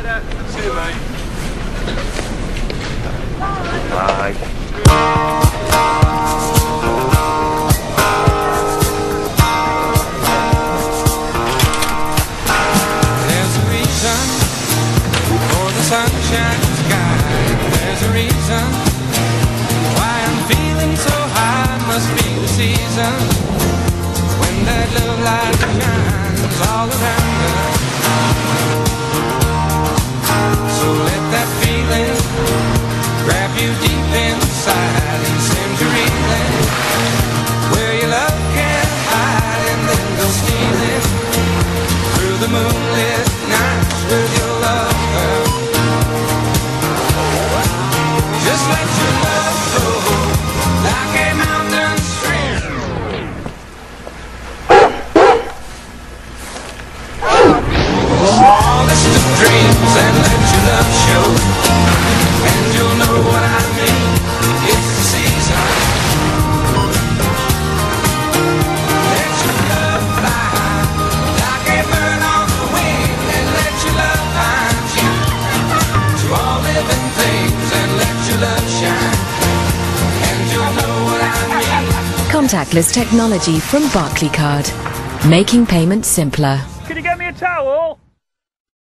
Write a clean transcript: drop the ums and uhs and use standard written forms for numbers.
later. See you, mate. Bye. There's a reason for the sunshine sky. There's a reason why I'm feeling so high. Must be the season when that love light shines all around us. So let that feeling grab you deep inside and send you reeling where your love can't hide, and then go stealing through the moonlit nights with your love, girl. Just let your love flow like a mountain stream. Smallest of dreams, and let your love show, and you'll know what I mean. It's the season. Let your love fly like a bird on the wing, and let your love find you to all living things, and let your love shine, and you'll know what I mean. Contactless technology from Barclaycard, making payments simpler. Can you get me a towel?